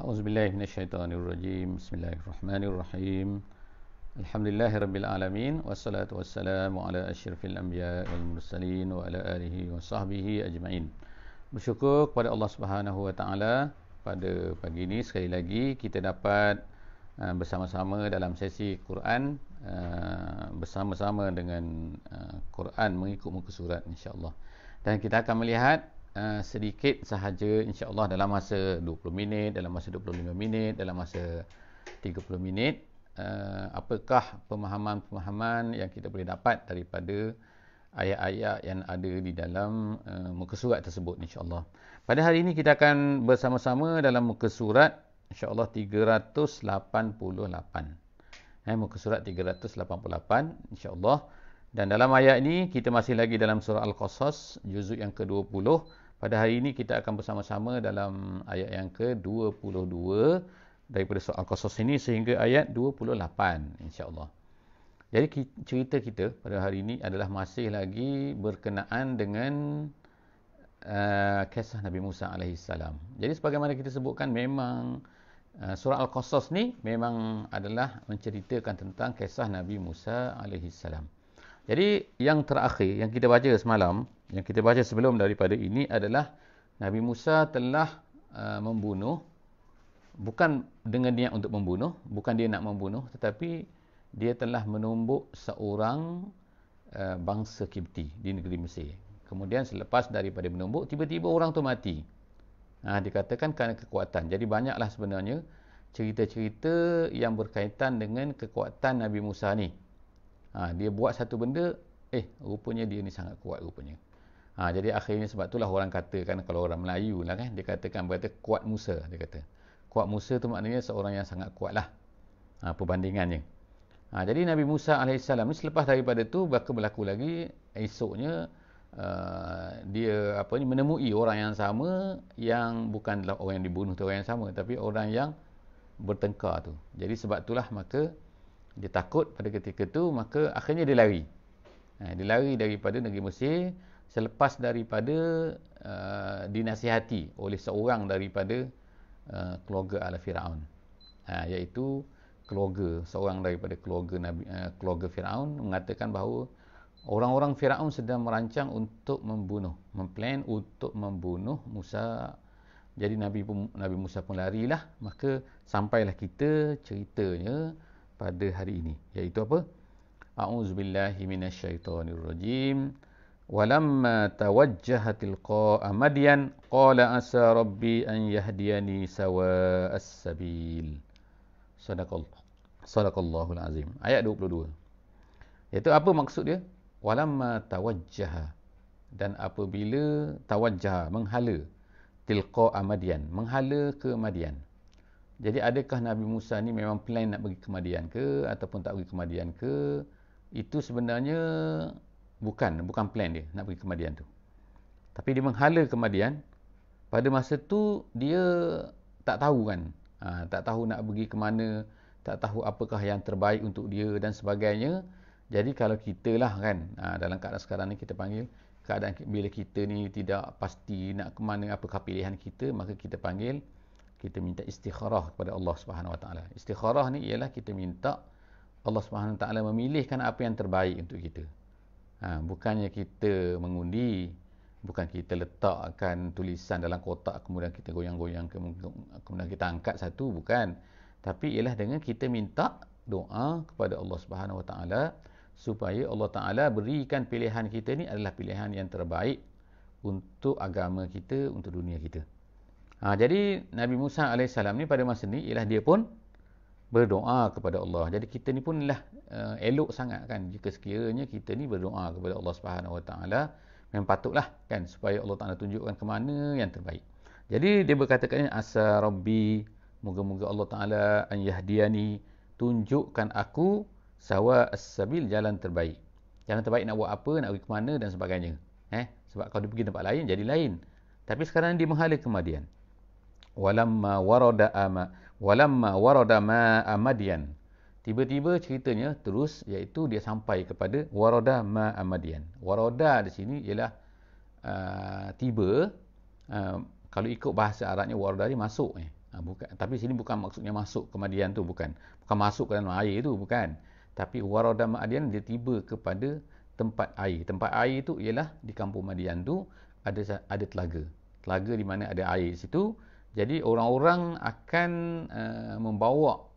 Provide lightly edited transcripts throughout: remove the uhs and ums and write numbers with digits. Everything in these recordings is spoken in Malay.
A'udzubillahi minasyaitonirrajim. Bismillahirrahmanirrahim. Alhamdulillahirabbil alamin wassalatu wassalamu ala asyrafil anbiya wal mursalin wa ala alihi wa sahbihi ajmain. Bersyukur kepada Allah Subhanahu wa taala pada pagi ini sekali lagi kita dapat bersama-sama dalam sesi Quran bersama-sama dengan Quran mengikut muka surat insya-Allah. Dan kita akan melihat sedikit sahaja insya-Allah dalam masa 20 minit, dalam masa 25 minit, dalam masa 30 minit apakah pemahaman-pemahaman yang kita boleh dapat daripada ayat-ayat yang ada di dalam muka surat tersebut insya-Allah. Pada hari ini kita akan bersama-sama dalam muka surat insya-Allah 388. Muka surat 388 insya-Allah. Dan dalam ayat ini kita masih lagi dalam surah Al-Qasas juzuk yang ke-20. Pada hari ini kita akan bersama-sama dalam ayat yang ke-22 daripada surah Al-Qasas ini sehingga ayat 28 insya-Allah. Jadi cerita kita pada hari ini adalah masih lagi berkenaan dengan kisah Nabi Musa alaihissalam. Jadi sebagaimana kita sebutkan memang surah Al-Qasas ni memang adalah menceritakan tentang kisah Nabi Musa alaihissalam. Jadi yang terakhir yang kita baca semalam, yang kita baca sebelum daripada ini adalah Nabi Musa telah membunuh, bukan dengan niat untuk membunuh, bukan dia nak membunuh, tetapi dia telah menumbuk seorang bangsa Kipti di negeri Mesir. Kemudian selepas daripada menumbuk, tiba-tiba orang tu mati. Dikatakan kerana kekuatan. Jadi banyaklah sebenarnya cerita-cerita yang berkaitan dengan kekuatan Nabi Musa ni. Dia buat satu benda, rupanya dia ni sangat kuat rupanya. Jadi akhirnya sebab itulah orang katakan, kalau orang Melayu lah kan, dia katakan berkata kuat Musa, dia kata. Kuat Musa tu maknanya seorang yang sangat kuat lah. Perbandingannya. Jadi Nabi Musa AS ni selepas daripada tu berlaku lagi, esoknya dia menemui orang yang sama, yang bukanlah orang yang dibunuh tu orang yang sama, tapi orang yang bertengkar tu. Jadi sebab itulah maka dia takut pada ketika tu, maka akhirnya dia lari. Dia lari daripada negeri Mesir selepas daripada dinasihati oleh seorang daripada keluarga Ala Firaun. Iaitu seorang daripada keluarga Firaun mengatakan bahawa orang-orang Firaun sedang merancang untuk memplan untuk membunuh Musa. Jadi Nabi Musa pun larilah, maka sampailah kita ceritanya pada hari ini, iaitu apa? A'udzubillahi minasyaitonirrajim. Walamma tawajjaha tilqa'a Madyan qala asa rabbi an yahdiyani sawa'as sabil. Sadaqallahul azim. Ayat 22. Iaitu apa maksud dia? Walamma tawajjaha, dan apabila tawajjaha, menghala, tilqa'a Madyan, menghala ke Madyan. Jadi adakah Nabi Musa ni memang plan nak pergi ke Madian ke ataupun tak pergi ke Madian ke? Itu sebenarnya bukan plan dia nak pergi ke Madian tu. Tapi dia menghala ke Madian. Pada masa tu dia tak tahu kan. Tak tahu nak pergi ke mana, tak tahu apakah yang terbaik untuk dia dan sebagainya. Jadi kalau kita lah kan, dalam keadaan sekarang ni kita panggil keadaan bila kita ni tidak pasti nak ke mana, apakah pilihan kita, maka kita panggil, kita minta istikharah kepada Allah Subhanahu Wa Taala. Istikharah ni ialah kita minta Allah Subhanahu Wa Taala memilihkan apa yang terbaik untuk kita. Bukannya kita mengundi, bukan kita letakkan tulisan dalam kotak kemudian kita goyang-goyang kemudian kita angkat satu, bukan. Tapi ialah dengan kita minta doa kepada Allah Subhanahu Wa Taala supaya Allah Taala berikan pilihan kita ni adalah pilihan yang terbaik untuk agama kita, untuk dunia kita. Jadi Nabi Musa AS ni pada masa ni ialah dia pun berdoa kepada Allah. Jadi kita ni pun lah elok sangat kan jika sekiranya kita ni berdoa kepada Allah Subhanahu Wa Taala, memang patutlah kan supaya Allah Taala tunjukkan ke mana yang terbaik. Jadi dia berkatakan asa rabbi, moga-moga Allah Taala an yahdiyani, tunjukkan aku sawa as-sabil, jalan terbaik. Jalan terbaik nak buat apa, nak pergi ke mana dan sebagainya. Sebab kalau dia pergi tempat lain jadi lain. Tapi sekarang dia menghala ke Madian. Walamma warada ma'a Madyan. Tiba-tiba ceritanya terus, iaitu dia sampai kepada warada ma'a Madyan. Warada di sini ialah tiba, kalau ikut bahasa Arabnya warada ni masuk. Bukan, tapi sini bukan maksudnya masuk ke Madian tu, bukan. Bukan masuk ke dalam air tu, bukan. Tapi warada Madian, dia tiba kepada tempat air. Tempat air tu ialah di kampung Madian tu ada telaga. Telaga di mana ada air situ. Jadi orang-orang akan membawa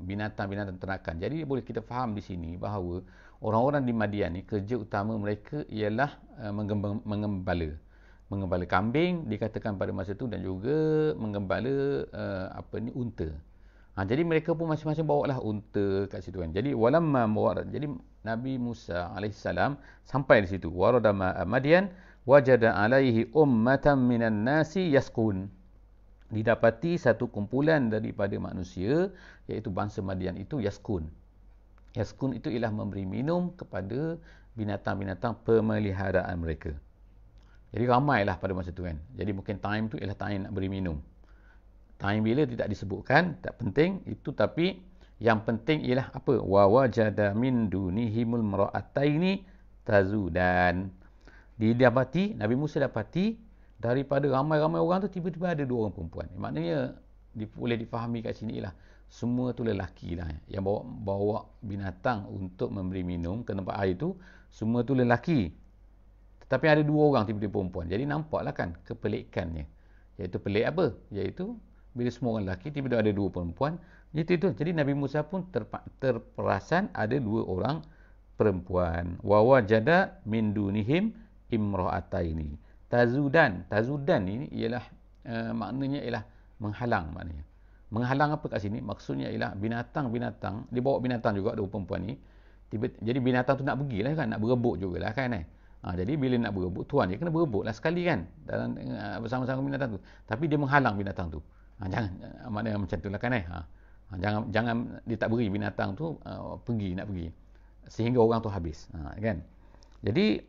binatang-binatang ternakan. Jadi boleh kita faham di sini bahawa orang-orang di Madian ni kerja utama mereka ialah mengembala. Mengembala kambing dikatakan pada masa itu, dan juga mengembala unta. Jadi mereka pun masing-masing bawalah unta kat situ kan. Jadi walamma warad, jadi Nabi Musa alaihissalam sampai di situ. Warada Madian wajada alaihi ummatan minan nasi yasqun. Didapati satu kumpulan daripada manusia, iaitu bangsa Madian itu yasqun. Yasqun itu ialah memberi minum kepada binatang-binatang pemeliharaan mereka. Jadi ramailah pada masa tu kan. Jadi mungkin time tu ialah time nak beri minum. Time bila tidak disebutkan, tak penting itu, tapi yang penting ialah apa? Wa wajada min dunihimul mar'ataini tazudan. Didapati, Nabi Musa dapati daripada ramai-ramai orang tu tiba-tiba ada dua orang perempuan. Maknanya boleh difahami kat sini ialah semua tu lelaki lah yang bawa binatang untuk memberi minum ke tempat air tu, semua tu lelaki. Tetapi ada dua orang tiba-tiba perempuan. Jadi nampaklah kan kepelikannya. Iaitu pelik apa? Iaitu bila semua orang lelaki, tiba-tiba ada dua perempuan. Itu. Jadi Nabi Musa pun terperasan ada dua orang perempuan. Wa wajada min dunihim imra'ataini tazudan. Tazudan ini ialah maknanya ialah menghalang maknanya. Menghalang apa kat sini? Maksudnya ialah binatang-binatang, dia bawa binatang juga dua perempuan ni. Jadi binatang tu nak pergilah kan, nak berebut jugalah kan jadi bila nak berebut, tuan dia kena berebutlah sekali kan dalam bersama-sama binatang tu. Tapi dia menghalang binatang tu. Jangan maknanya macam itulah kan jangan dia tak beri binatang tu nak pergi sehingga orang tu habis kan. Jadi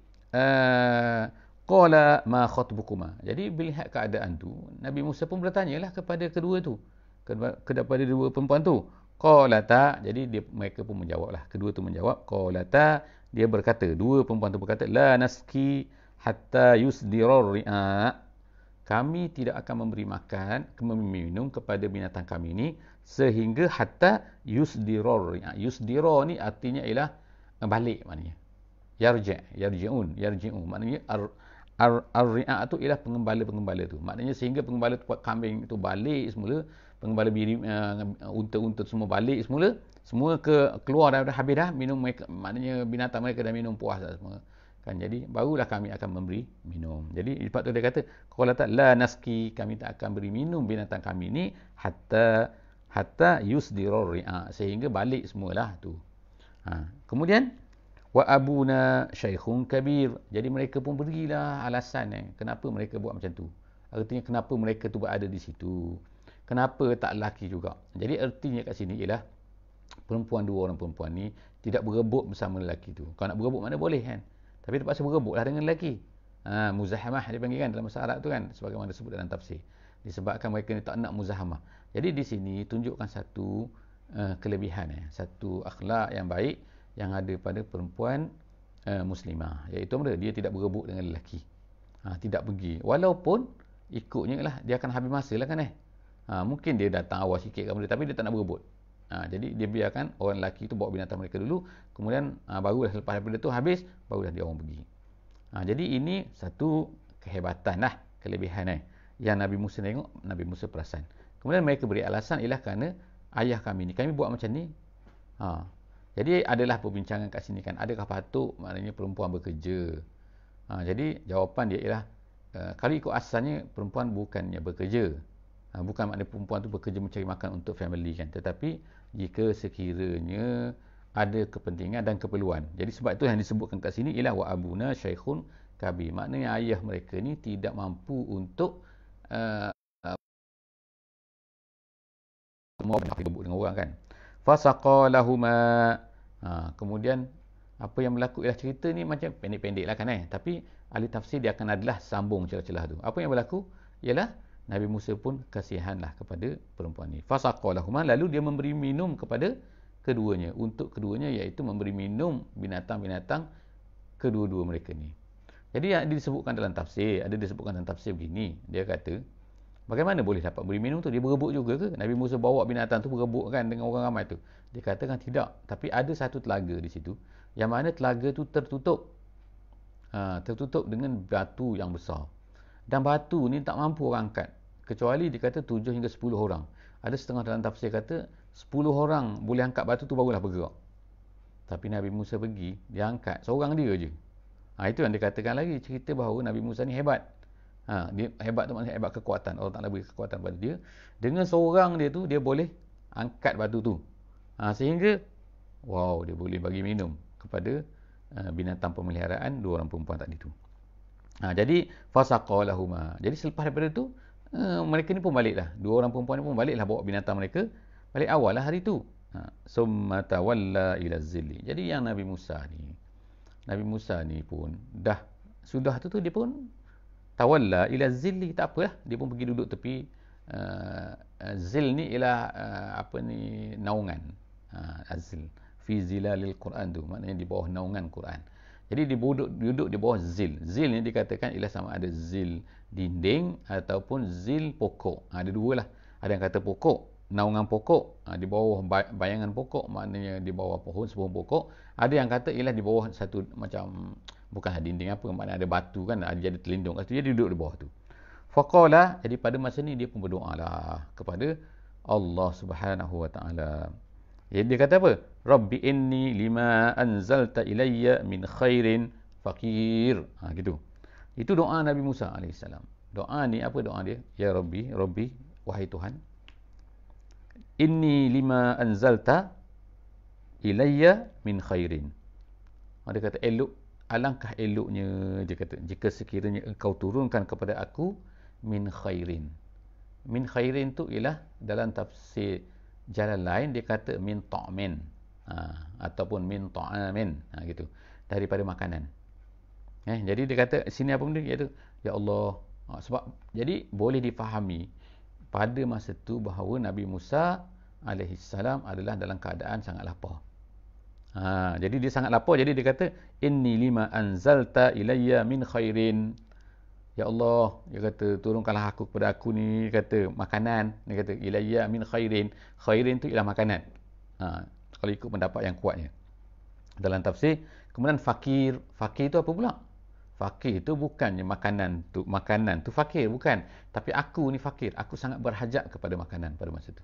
qala ma khatbukuma. Jadi melihat keadaan tu, Nabi Musa pun bertanyalah kepada kedua tu, kepada dua perempuan tu. Qalata, jadi mereka pun menjawablah. Kedua tu menjawab, qalata, dia berkata, dua perempuan tu berkata, la naski hatta yusdirar ri'a. Kami tidak akan memberi makan, minum kepada binatang kami ni sehingga hatta yusdirar ri'a. Yusdirar ni artinya ialah balik maknanya. Yarji'un. Maknanya ar-ri'a tu ialah pengembala-pengembala tu. Maknanya sehingga pengembala kambing itu balik semula, pengembala unta-unta semua balik semula, semua keluar daripada habis dah minum mereka, maknanya binatang mereka dah minum puas dah semua kan. Jadi barulah kami akan memberi minum. Jadi sebab tu dia kata qala ta la naski, kami tak akan beri minum binatang kami ni hatta yusdirar ri'a, sehingga balik semualah tu. Kemudian wa abuna syaikhun kabir. Jadi mereka pun berilah alasan kenapa mereka buat macam tu. Artinya kenapa mereka tu berada di situ. Kenapa tak lelaki juga. Jadi artinya kat sini ialah dua orang perempuan ni tidak berebut bersama lelaki tu. Kalau nak berebut mana boleh kan. Tapi terpaksa berebutlah dengan lelaki. Muzahamah dipanggil kan dalam bahasa Arab tu kan, sebagaimana disebut dalam tafsir. Disebabkan mereka ni tak nak muzahamah. Jadi di sini tunjukkan satu kelebihan satu akhlak yang baik yang ada pada perempuan muslimah, iaitu dia tidak berebut dengan lelaki. Tidak pergi. Walaupun ikutnya lah dia akan habis masa lah kan mungkin dia datang awal sikit tapi dia tak nak berebut. Jadi dia biarkan orang lelaki tu bawa binatang mereka dulu, kemudian barulah selepas daripada tu habis, barulah dia orang pergi. Jadi ini satu kehebatan lah, kelebihan yang Nabi Musa tengok, Nabi Musa perasan. Kemudian mereka beri alasan ialah kerana ayah kami ni, kami buat macam ni. Jadi adalah perbincangan kat sini kan, adakah patut maknanya perempuan bekerja. Jadi jawapan dia ialah kalau ikut asalnya perempuan bukannya bekerja. Bukan maknanya perempuan tu bekerja mencari makan untuk family kan, tetapi jika sekiranya ada kepentingan dan keperluan. Jadi sebab itu yang disebutkan kat sini ialah wa abuna syaikhun kabir. Maknanya ayah mereka ni tidak mampu untuk berebut dengan orang kan. Fasaqalahuma. Kemudian apa yang berlaku ialah cerita ni macam pendek-pendek lah kan tapi ahli tafsir dia akan adalah sambung celah-celah tu. Apa yang berlaku ialah Nabi Musa pun kasihanlah kepada perempuan ni. Fasaqalahuma, lalu dia memberi minum kepada keduanya, untuk keduanya, iaitu memberi minum binatang-binatang kedua-dua mereka ni. Jadi yang disebutkan dalam tafsir, ada disebutkan dalam tafsir begini, dia kata Bagaimana boleh dapat beri minum tu? Dia berebut juga ke? Nabi Musa bawa binatang tu berebut kan dengan orang ramai tu? Dia katakan tidak. Tapi ada satu telaga di situ, yang mana telaga tu tertutup. Tertutup dengan batu yang besar. Dan batu ni tak mampu orang angkat. Kecuali dia kata 7 hingga 10 orang. Ada setengah dalam tafsir kata 10 orang boleh angkat batu tu barulah bergerak. Tapi Nabi Musa pergi, dia angkat seorang dia je. Itu yang dikatakan lagi, cerita bahawa Nabi Musa ni hebat. Dia hebat tu maksudnya hebat kekuatan. Allah Ta'ala beri kekuatan pada dia. Dengan seorang dia tu, dia boleh angkat batu tu. Sehingga, wow, dia boleh bagi minum kepada binatang pemeliharaan dua orang perempuan tadi tu. Jadi, fasaqalahuma. Jadi selepas daripada tu, mereka ni pun baliklah. Dua orang perempuan ni pun baliklah bawa binatang mereka. Balik awal lah hari tu. Summa tawalla ila zilli. Jadi yang Nabi Musa ni pun sudah tu dia pun tawalla ila zilli, tak apalah, dia pun pergi duduk tepi. Zil ni ialah naungan. Azil fi zilalil Quran tu, maknanya di bawah naungan Quran. Jadi dia duduk di bawah zil. Zil ni dikatakan ialah sama ada zil dinding ataupun zil pokok. Ada dua lah. Ada yang kata pokok, naungan pokok, di bawah bayangan pokok, maknanya di bawah sebuah pokok. Ada yang kata ialah di bawah satu macam, bukanlah dinding apa, maknanya ada batu kan, ada jadi terlindung. Dia duduk di bawah tu. Faqala, jadi pada masa ni dia pun berdoa lah kepada Allah Subhanahu wa taala. Jadi dia kata apa? Rabbi inni lima anzalta ilayya min khairin faqir. Gitu. Itu doa Nabi Musa AS. Doa ni apa doa dia? Ya Rabbi, wahai Tuhan, inni lima anzalta ilayya min khairin. Dia kata alangkah eloknya, dia kata, jika sekiranya engkau turunkan kepada aku min khairin. Min khairin tu ialah dalam tafsir jalan lain dia kata min ta'min, ataupun min ta'amin, gitu, daripada makanan. Jadi dia kata sini apa benda, iaitu ya Allah. Sebab jadi boleh difahami pada masa tu bahawa Nabi Musa alaihissalam adalah dalam keadaan sangat lapar. Jadi dia sangat lapar, jadi dia kata inni lima anzalta ilayya min khairin. Ya Allah, dia kata turunkanlah aku kepada aku ni, kata makanan, dia kata ilayya min khairin. Khairin tu ialah makanan. Kalau ikut pendapat yang kuatnya dalam tafsir. Kemudian fakir tu apa pula? Fakir tu bukannya makanan tu fakir, bukan. Tapi aku ni fakir, aku sangat berhajat kepada makanan pada masa tu.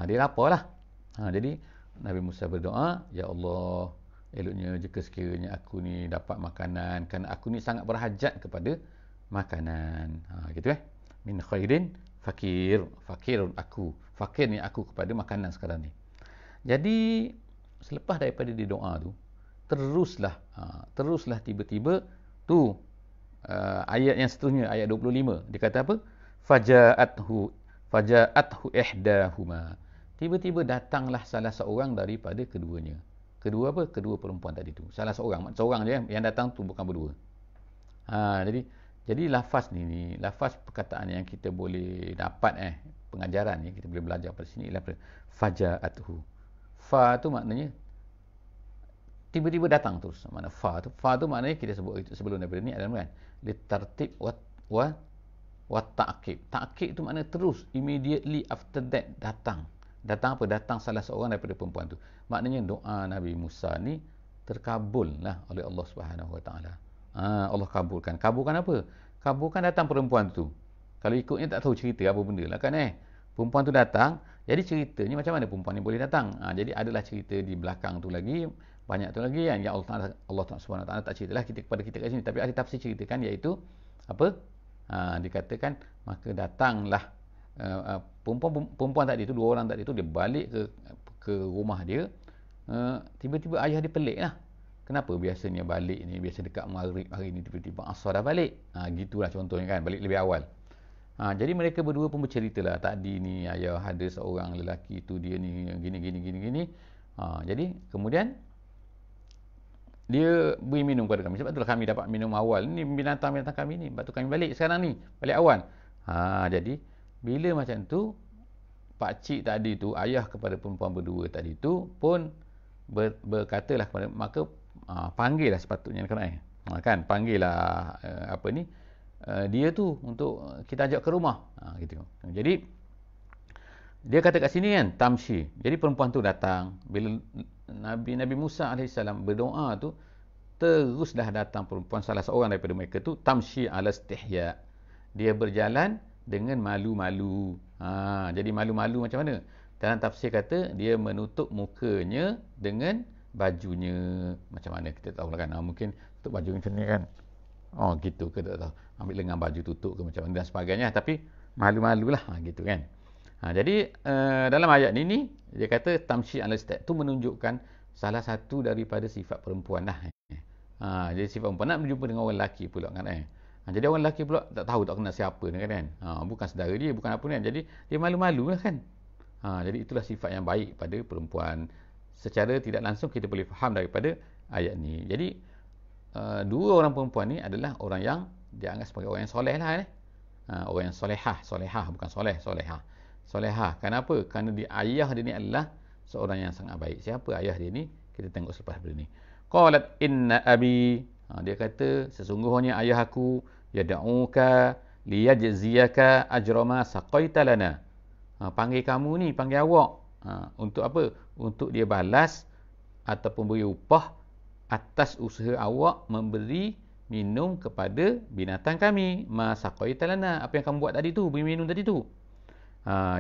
Dia laparlah. Jadi Nabi Musa berdoa, ya Allah, eloknya jika sekiranya aku ni dapat makanan, kerana aku ni sangat berhajat kepada makanan. Gitu min khairin fakir aku, fakir ni aku kepada makanan sekarang ni. Jadi selepas daripada dia doa tu, teruslah tiba-tiba tu ayat yang seterusnya, ayat 25, dia kata apa? Faja'athu ihdahuma. Tiba-tiba datanglah salah seorang daripada keduanya. Kedua perempuan tadi tu. Salah seorang je yang datang tu, bukan berdua. Jadi lafaz ni lafaz perkataan yang kita boleh dapat pengajaran ni, kita boleh belajar pada sini ialah faja'athu. Fa tu maknanya tiba-tiba datang terus. Makna fa tu maknanya kita sebut sebelum daripada ni adalah kan litartib wa ta'qib. Ta'qib tu makna terus, immediately after that datang. Datang apa? Datang salah seorang daripada perempuan tu. Maknanya doa Nabi Musa ni terkabullah oleh Allah Subhanahu wa taala. Allah kabulkan. Kabulkan apa? Kabulkan datang perempuan tu. Kalau ikutnya tak tahu cerita apa benda lah kan Perempuan tu datang, jadi ceritanya macam mana perempuan ni boleh datang? Jadi adalah cerita di belakang tu lagi, banyak tu lagi yang Allah Subhanahu wa taala tak ceritalah kepada kita kat sini, tapi ahli tafsir ceritakan, iaitu apa? Dikatakan maka datanglah perempuan tadi tu, dua orang tadi tu, dia balik ke rumah dia. Tiba-tiba ayah dia pelik lah. Kenapa biasanya balik ni, biasa dekat maghrib, hari ni tiba-tiba asar dah balik. Gitulah contohnya kan, balik lebih awal. Jadi mereka berdua pun berceritalah, tadi ni ayah ada seorang lelaki tu, dia ni gini. Jadi kemudian dia beri minum kepada kami. Sebab itulah kami dapat minum awal. Ni binatang-binatang kami ni. Sebab tu kami balik sekarang ni, balik awal. Jadi bila macam tu, pakcik tadi tu, ayah kepada perempuan berdua tadi tu pun berkatalah kepada, maka panggillah sepatutnya kan, panggillah dia tu untuk kita ajak ke rumah. Gitu. Jadi dia kata kat sini kan, tamshi. Jadi perempuan tu datang. Bila Nabi Musa AS berdoa tu, teruslah datang perempuan, salah seorang daripada mereka tu, tamshi ala istihya. Dia berjalan dengan malu-malu. Jadi malu-malu macam mana? Dalam tafsir kata, dia menutup mukanya dengan bajunya. Macam mana kita tahu lah kan. Mungkin tutup baju macam ni kan. Gitu ke tak tahu. Ambil lengan baju tutup ke macam mana dan sebagainya. Tapi malu-malulah gitu kan. Jadi dalam ayat ini dia kata tamshi al-istat tu menunjukkan salah satu daripada sifat perempuan lah. Jadi sifat perempuan nak berjumpa dengan orang lelaki pula kan. Jadi orang lelaki pula tak tahu, tak kenal siapa ni kan. Bukan saudara dia, bukan apa ni. Jadi dia malu-malu lah kan. Jadi itulah sifat yang baik pada perempuan. Secara tidak langsung kita boleh faham daripada ayat ni. Jadi dua orang perempuan ni adalah orang yang dianggap sebagai orang yang soleh lah. Orang yang solehah bukan solehah. Solehah. Kenapa? Kerana ayah dia ni adalah seorang yang sangat baik. Siapa ayah dia ni? Kita tengok selepas daripada ni. Qalat inna abi. Dia kata, sesungguhnya ayah aku yad'uka liyajziyaka ajra ma saqaita lana. Panggil kamu ni, panggil awak. Untuk apa? Untuk dia balas ataupun beri upah atas usaha awak memberi minum kepada binatang kami. Ma saqaita lana. Apa yang kamu buat tadi tu, beri minum tadi tu.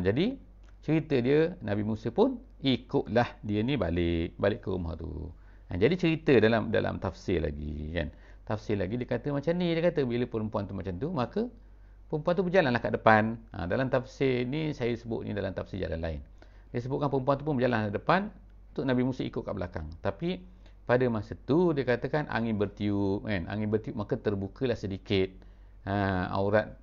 Jadi cerita dia, Nabi Musa pun ikutlah dia ni balik ke rumah tu. Jadi cerita dalam tafsir lagi kan. Tafsir lagi dia kata macam ni, dia kata bila perempuan tu macam tu, maka perempuan tu berjalanlah kat depan. Dalam tafsir ni saya sebut ni dalam tafsir jalan lain. Dia sebutkan perempuan tu pun berjalan ke depan untuk Nabi Musa ikut kat belakang. Tapi pada masa tu dia katakan angin bertiup kan. Angin bertiup maka terbukalah sedikit aurat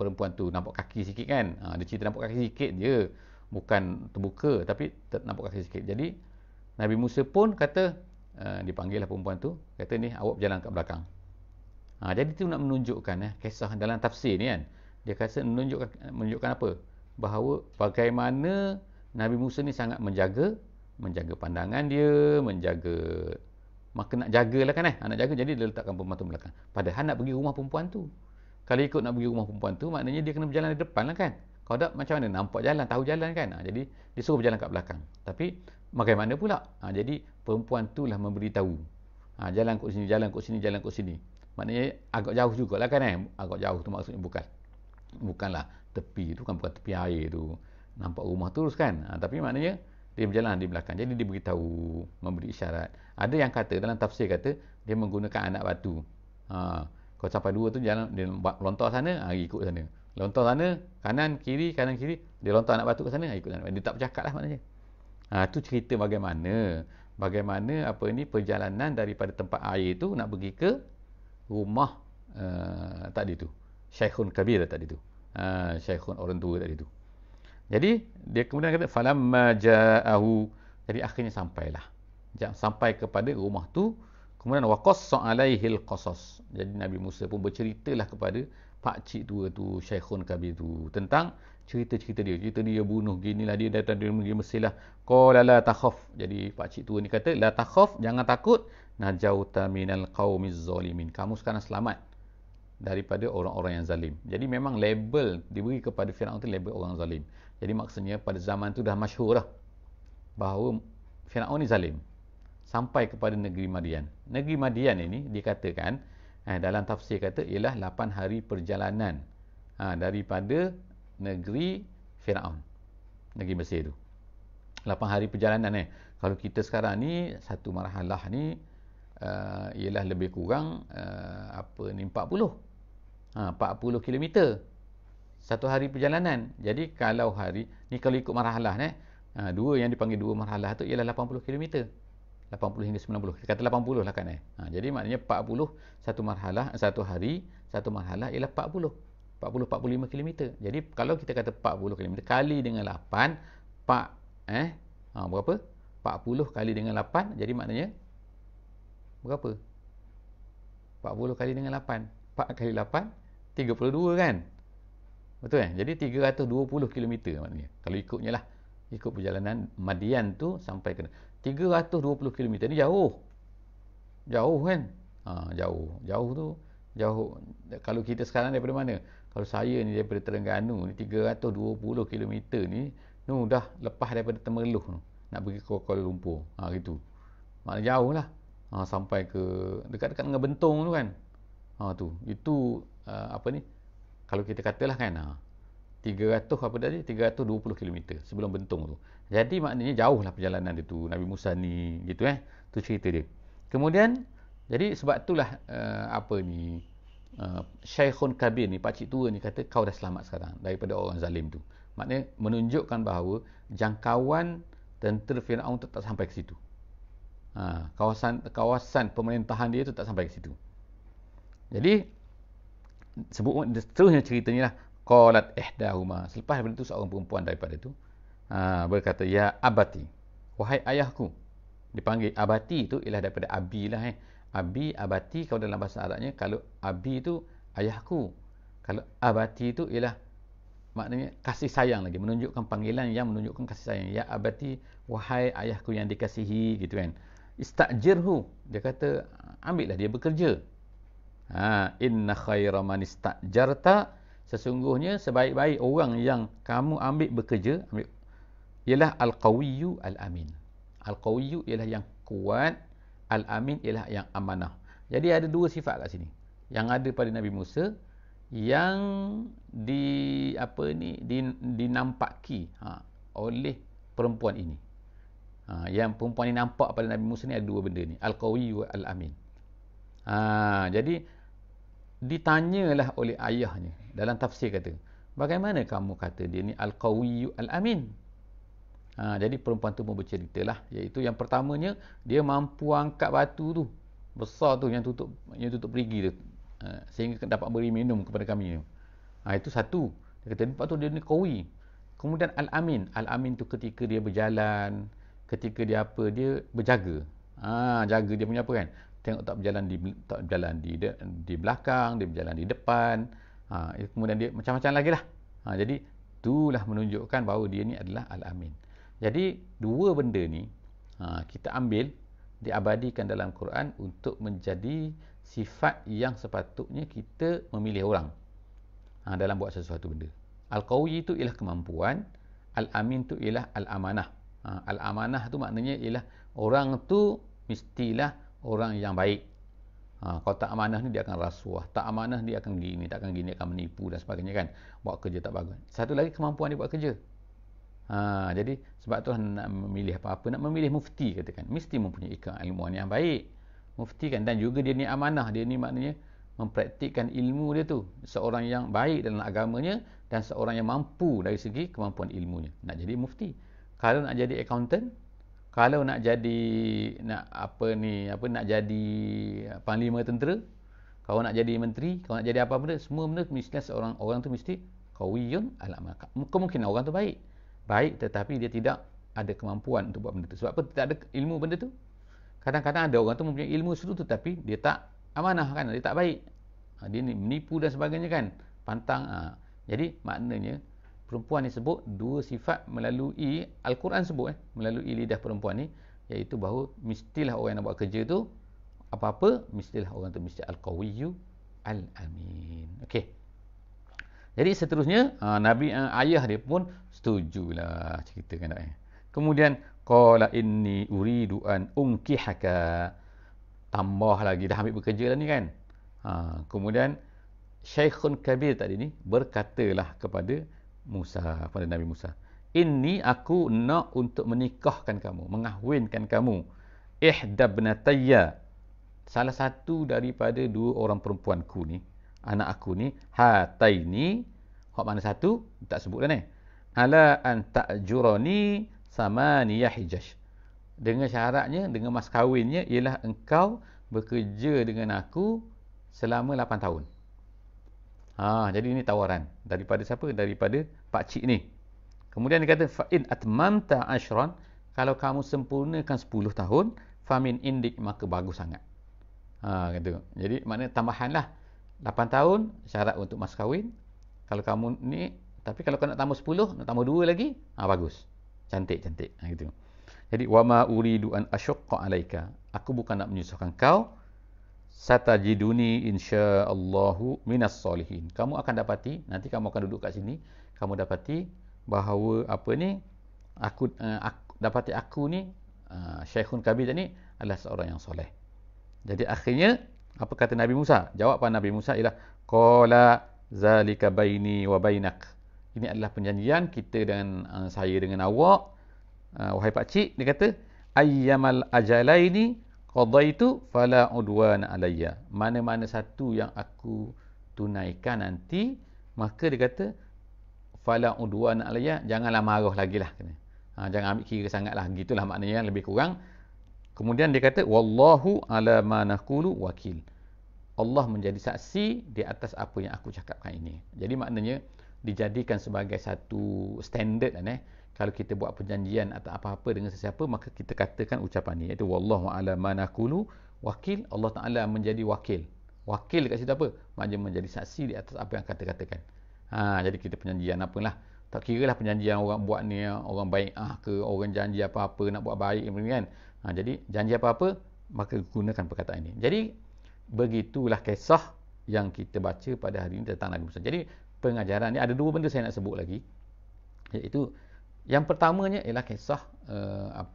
perempuan tu, nampak kaki sikit kan. Dia cerita nampak kaki sikit je, bukan terbuka tapi nampak kaki sikit. Jadi Nabi Musa pun kata dipanggil lah perempuan tu, kata ni awak berjalan kat belakang. Jadi tu nak menunjukkan kisah dalam tafsir ni kan. Dia kata menunjukkan apa? Bahawa bagaimana Nabi Musa ni sangat menjaga pandangan dia, maka nak jagalah kan nak jaga, jadi dia letakkan perempuan tu belakang. Padahal nak pergi rumah perempuan tu. Kalau ikut nak pergi rumah perempuan tu, maknanya dia kena berjalan di depan lah kan. Kalau tak macam mana? Nampak jalan, tahu jalan kan. Jadi dia suruh berjalan kat belakang. Tapi bagaimana pula? Jadi perempuan tu lah memberitahu. Jalan kot sini, jalan kot sini, jalan kot sini. Maknanya agak jauh jugalah kan Agak jauh tu maksudnya bukanlah tepi tu kan, bukan tepi air tu. Nampak rumah terus kan. Tapi maknanya dia berjalan di belakang. Jadi dia beritahu, memberi isyarat. Ada yang kata, dalam tafsir kata, dia menggunakan anak batu. Kalau sampai dua tu jalan, dia lontar sana, ikut sana. Lontar sana, kanan, kiri, dia lontar anak batu ke sana, ikut sana. Dia tak bercakap lah maknanya. Tu cerita bagaimana perjalanan daripada tempat air tu nak pergi ke rumah tadi tu. Syekhun kabir tadi tu. Syekhun orang tua tadi tu. Jadi dia kemudian kata falamma ja'ahu, jadi akhirnya sampailah. Sampai kepada rumah tu, kemudian waqassa alaihil qasas. Jadi Nabi Musa pun berceritalah kepada pak cik tua tu, Syekhun kabir tu, tentang cerita-cerita dia. Cerita dia bunuh ginilah, dia datang dari Mesir lah. Qala la takhaf. Jadi pak cik tua ni kata la takhaf, jangan takut, najauta minal qaumiz zalimin. Kamu sekarang selamat daripada orang-orang yang zalim. Jadi memang label diberi kepada Firaun tu label orang zalim. Jadi maksudnya pada zaman tu dah masyhur dah bahawa Firaun ni zalim sampai kepada negeri Madian. Negeri Madian ini dikatakan dalam tafsir kata ialah 8 hari perjalanan daripada negeri Firaun, negeri Mesir tu. 8 hari perjalanan Kalau kita sekarang ni satu marhalah ni ialah lebih kurang 40 km. Satu hari perjalanan. Jadi kalau hari ni kalau ikut marhalah dua yang dipanggil dua marhalah tu ialah 80 km. 80 hingga 90. Kita kata 80 lah kan jadi maknanya 40 satu marhalah, satu hari satu marhalah ialah 40 45 km. Jadi kalau kita kata 40 km kali dengan 8 berapa? 40 kali dengan 8 jadi maknanya berapa? 40 kali dengan 8. 4 kali 8 32 kan? Betul Jadi 320 km maknanya. Kalau ikutnya lah, ikut perjalanan Madian tu sampai ke 320 km ni jauh. Jauh kan? Jauh tu Jauh. Kalau kita sekarang daripada mana? Kalau saya ni daripada Terengganu ni 320 km ni, dah lepas daripada Temerloh tu, nak pergi ke Kuala Lumpur. Gitu. Maknanya jauh lah. Sampai ke dekat-dekat dengan Bentong tu kan. Tu. Itu apa ni? Kalau kita katalah kan, 300 apa tadi? 320 km sebelum Bentong tu. Jadi maknanya jauh lah perjalanan dia tu. Nabi Musa ni gitu tu cerita dia. Kemudian jadi sebab itulah apa ni, Syekhun Kabir ni, pakcik tua ni kata kau dah selamat sekarang daripada orang zalim tu. Maknanya menunjukkan bahawa jangkauan tentera Firaun tu tak sampai ke situ. Kawasan pemerintahan dia tu tak sampai ke situ. Jadi sebut seterusnya ceritanya lah, qalat ihdahuma, selepas daripada itu seorang perempuan daripada itu berkata, ya abati, wahai ayahku. Dipanggil abati itu ialah daripada abi lah. Abi, abati, kalau dalam bahasa Arabnya, kalau abi itu ayahku, kalau abati itu ialah maknanya kasih sayang lagi, menunjukkan panggilan yang menunjukkan kasih sayang. Ya abati, wahai ayahku yang dikasihi, gitu kan. Istajirhu, dia kata ambillah dia bekerja. Inna khaira man istajarta, sesungguhnya sebaik-baik orang yang kamu ambil bekerja, ialah al-qawiyyu al-amin. Al-qawiyyu ialah yang kuat, al-amin ialah yang amanah. Jadi ada dua sifat kat sini yang ada pada Nabi Musa, yang dinampaki oleh perempuan ini. Yang perempuan ini nampak pada Nabi Musa ni ada dua benda ni, al-qawiyyu al-amin. Jadi ditanyalah oleh ayahnya dalam tafsir, kata, bagaimana kamu kata dia ni al-qawiyyu al-amin? Jadi perempuan tu pun berceritalah, iaitu yang pertamanya dia mampu angkat batu tu besar tu yang tutup perigi tu, sehingga dapat beri minum kepada kami. Itu satu. Dia kata lepas tu dia ni qawi. Kemudian al-amin. Al-amin tu ketika dia berjalan, ketika dia apa, dia berjaga. Jaga dia punya apa kan? Tengok tak berjalan di belakang, dia berjalan di depan. Kemudian dia macam-macam lagi lah. Jadi itulah menunjukkan bahawa dia ni adalah al-amin. Jadi dua benda ni kita ambil, diabadikan dalam Quran untuk menjadi sifat yang sepatutnya kita memilih orang dalam buat sesuatu benda. Al-qawi itu ialah kemampuan, al-amin tu ialah al-amanah. Al-amanah tu maknanya ialah orang tu mestilah orang yang baik. Kalau tak amanah ni dia akan rasuah, tak amanah dia akan gini, tak akan gini, akan menipu dan sebagainya kan. Buat kerja tak bagus. Satu lagi kemampuan dia buat kerja. Jadi sebab tu nak memilih apa-apa, nak memilih mufti katakan, mesti mempunyai ilmuwan yang baik. Mufti kan, dan juga dia ni amanah, dia ni maknanya mempraktikkan ilmu dia tu, seorang yang baik dalam agamanya dan seorang yang mampu dari segi kemampuan ilmunya. Nak jadi mufti. Kalau nak jadi accountant, kalau nak jadi nak jadi panglima tentera, kalau nak jadi menteri, kalau nak jadi apa benda, semua benda mesti seorang orang tu mesti qawiyun al-amanah. Kemungkinan orang tu baik tetapi dia tidak ada kemampuan untuk buat benda tu. Sebab apa? Tidak ada ilmu benda tu. Kadang-kadang ada orang tu mempunyai ilmu sesuatu tapi dia tak amanah kan, dia tak baik. Dia ni menipu dan sebagainya kan, pantang. Jadi maknanya perempuan ni sebut dua sifat melalui Al-Quran sebut melalui lidah perempuan ni, iaitu bahawa mestilah orang yang nak buat kerja tu apa-apa, mestilah orang tu mesti al-qawiyyu al-amin. Okey. Jadi seterusnya ayah dia pun setujulah ceritakan dah. Kemudian qala inni uridu an unkihaka, tambah lagi dah ambil bekerja dah ni kan. Kemudian Syekhun Kabir tadi ni berkatalah kepada Musa, pada Nabi Musa, inni aku nak untuk menikahkan kamu, mengahwinkan kamu, ihdabnatayya, salah satu daripada dua orang perempuanku ni, anak aku ni, hataini, hak mana satu tak sebut dah ni, ala an ta'jurani samaniyah hijash, dengan syaratnya, dengan mas kahwinnya ialah engkau bekerja dengan aku selama 8 tahun. Jadi ini tawaran daripada siapa? Daripada pakcik ni. Kemudian dia kata fa in atmamta ashran, kalau kamu sempurnakan 10 tahun, famin indik, maka bagus sangat. Kata. Jadi maknanya tambahanlah 8 tahun syarat untuk mas kahwin. Kalau kamu ni, tapi kalau kau nak tambah 10, nak tambah 2 lagi, bagus. Cantik-cantik gitu. Jadi wa ma uridu an asyqa alaika, aku bukan nak menyusahkan kau, satajiduni insyaallahu minas solihin. Kamu akan dapati, nanti kamu akan duduk kat sini, kamu dapati bahawa apa ni, aku dapati aku ni Syekhun Kabir ni adalah seorang yang soleh. Jadi akhirnya apa kata Nabi Musa? Jawapan Nabi Musa ialah qala zalika baini wa bainak. Ini adalah perjanjian kita dengan saya dengan awak, wahai pak cik. Dia kata ayyamal ajalaini qadaitu fala udwan alayya. Mana-mana satu yang aku tunaikan nanti, maka dia kata fala udwan alayya, janganlah marah lagi lah. Jangan ambil kira sangatlah. Gitulah maknanya lebih kurang. Kemudian dia kata wallahu ala ma naqulu wakil. Allah menjadi saksi di atas apa yang aku cakapkan ini. Jadi maknanya dijadikan sebagai satu standard kalau kita buat perjanjian atau apa-apa dengan sesiapa, maka kita katakan ucapan ni, iaitu wallahu ala ma naqulu wakil. Allah Taala menjadi wakil. Wakil dekat situ apa? Maknanya menjadi saksi di atas apa yang kata-katakan. Jadi kita perjanjian apalah, tak kiralah perjanjian orang buat ni, orang baik ke, orang janji apa-apa nak buat baik kan. Jadi janji apa-apa, maka gunakan perkataan ini. Jadi begitulah kisah yang kita baca pada hari ini tentang Nabi Musa. Jadi pengajaran ni ada dua benda saya nak sebut lagi, iaitu yang pertamanya ialah kisah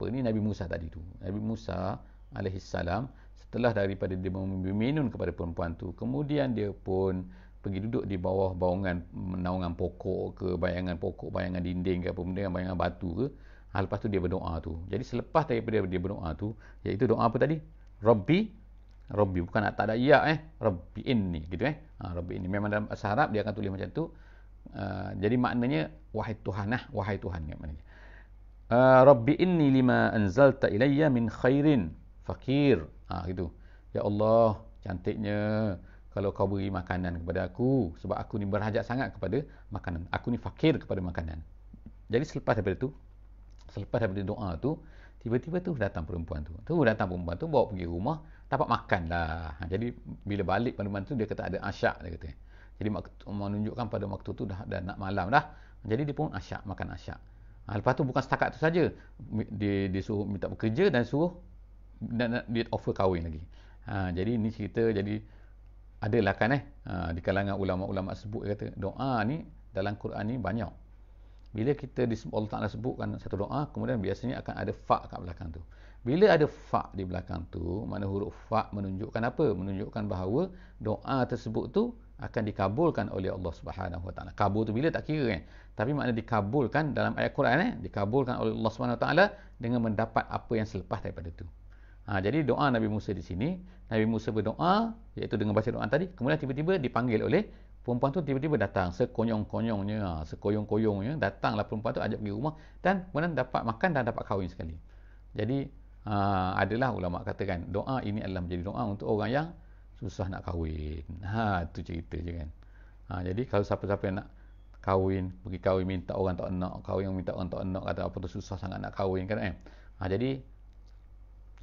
Nabi Musa tadi tu. Nabi Musa alaihissalam, setelah daripada dia meminun kepada perempuan tu, kemudian dia pun pergi duduk di bawah naungan pokok ke, bayangan pokok, bayangan dinding ke, apa benda, bayangan batu ke. Lepas tu dia berdoa tu. Jadi selepas daripada dia berdoa tu, iaitu doa apa tadi? Rabbi, bukan tak ada ya Rabbi inni gitu Rabbi inni. Memang dalam bahasa Arab dia akan tulis macam tu. Jadi maknanya wahai Tuhan wahai Tuhan maknanya. Rabbi inni lima anzalta ilayya min khairin fakir. Gitu. Ya Allah, cantiknya kalau kau beri makanan kepada aku, sebab aku ni berhajat sangat kepada makanan. Aku ni fakir kepada makanan. Jadi selepas daripada doa tu, tiba-tiba tu datang perempuan tu. Bawa pergi rumah, dapat makan lah. Jadi bila balik perempuan tu, dia kata ada asyak, dia kata. Jadi menunjukkan pada waktu tu dah nak malam dah. Jadi dia pun makan asyak. Lepas tu bukan setakat tu saja. Dia suruh minta bekerja dan suruh dia offer kahwin lagi. Jadi ni cerita, jadi adalah kan di kalangan ulama-ulama sebut, dia kata doa ni dalam Quran ni banyak. Bila kita Allah Ta'ala sebutkan satu doa, kemudian biasanya akan ada fa' kat belakang tu. Bila ada fa' di belakang tu, mana huruf fa' menunjukkan apa? Menunjukkan bahawa doa tersebut tu akan dikabulkan oleh Allah Subhanahu Wa Ta'ala. Kabul tu bila tak kira tapi makna dikabulkan dalam ayat Quran dikabulkan oleh Allah Subhanahu Wa Ta'ala dengan mendapat apa yang selepas daripada tu. Jadi doa Nabi Musa di sini, Nabi Musa berdoa, iaitu dengan baca doa tadi, kemudian tiba-tiba dipanggil oleh perempuan tu, tiba-tiba datang sekoyong-koyongnya datanglah perempuan tu, ajak pergi rumah, dan kemudian dapat makan dan dapat kahwin sekali. Jadi adalah ulama katakan doa ini adalah menjadi doa untuk orang yang susah nak kahwin. Itu cerita je kan. Jadi kalau siapa-siapa yang nak kahwin, pergi kahwin minta orang tak nak, kahwin minta orang tak nak, kata apa tu susah sangat nak kahwin kan. Jadi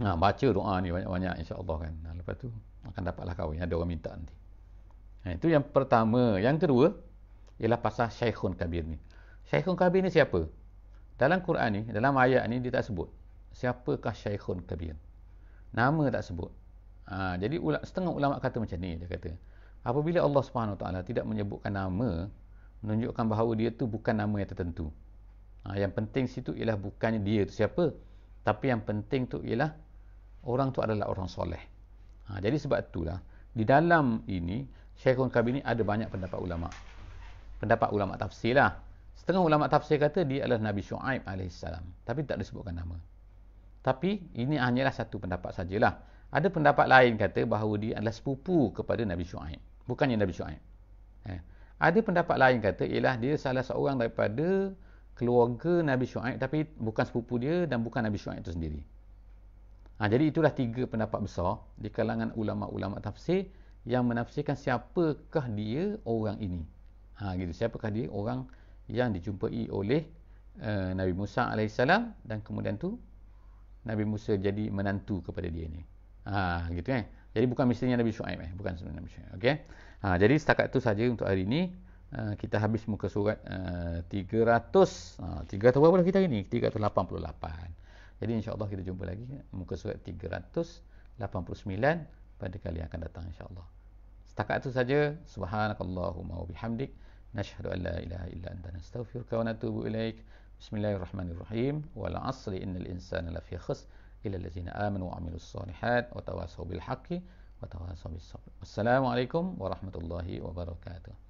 baca doa ni banyak-banyak insya-Allah kan. Lepas tu akan dapatlah kahwin, ada orang minta nanti. Itu yang pertama. Yang kedua ialah pasal Syekhun Kabir ni. Syekhun Kabir ni siapa? Dalam Quran ni, dalam ayat ni dia tak sebut siapakah Syekhun Kabir. Nama tak sebut. Jadi setengah ulama kata macam ni, dia kata apabila Allah Subhanahu Taala tidak menyebutkan nama, menunjukkan bahawa dia tu bukan nama yang tertentu. Yang penting situ ialah bukannya dia tu siapa, tapi yang penting tu ialah orang tu adalah orang soleh. Jadi sebab itulah di dalam ini Syekhun Kabir ni ada banyak pendapat ulama. Pendapat ulama tafsir lah. Setengah ulama tafsir kata dia adalah Nabi Syuaib alaihissalam, tapi tak disebutkan nama. Tapi ini hanyalah satu pendapat sajalah. Ada pendapat lain kata bahawa dia adalah sepupu kepada Nabi Syuaib, bukannya Nabi Syuaib. Ada pendapat lain kata ialah dia salah seorang daripada keluarga Nabi Syuaib, tapi bukan sepupu dia dan bukan Nabi Syuaib itu sendiri. Jadi itulah tiga pendapat besar di kalangan ulama-ulama tafsir yang menafsirkan siapakah dia orang ini. Gitu, siapakah dia orang yang dijumpai oleh Nabi Musa alaihissalam, dan kemudian tu Nabi Musa jadi menantu kepada dia ni. Gitu kan. Jadi bukan mestinya Nabi Syuaib bukan sebenarnya Nabi Syuaib. Okey. Jadi setakat tu saja untuk hari ini. Kita habis muka surat 300 berapa dah kita hari ni? 388. Jadi insya-Allah kita jumpa lagi muka surat 389 pada kali yang akan datang insya-Allah. Setakat itu saja. Subhanakallahumma wa bihamdik, nashhadu an la ilaha illa anta, nastaghfiruka wa natubu ilaik. Bismillahirrahmanirrahim. Wal 'asri innal insana lafi khusr illa allazina amanu wa 'amilus solihat wa tawasaw bil haqqi wa tawasaw bis sabr. Wassalamualaikum warahmatullahi wabarakatuh.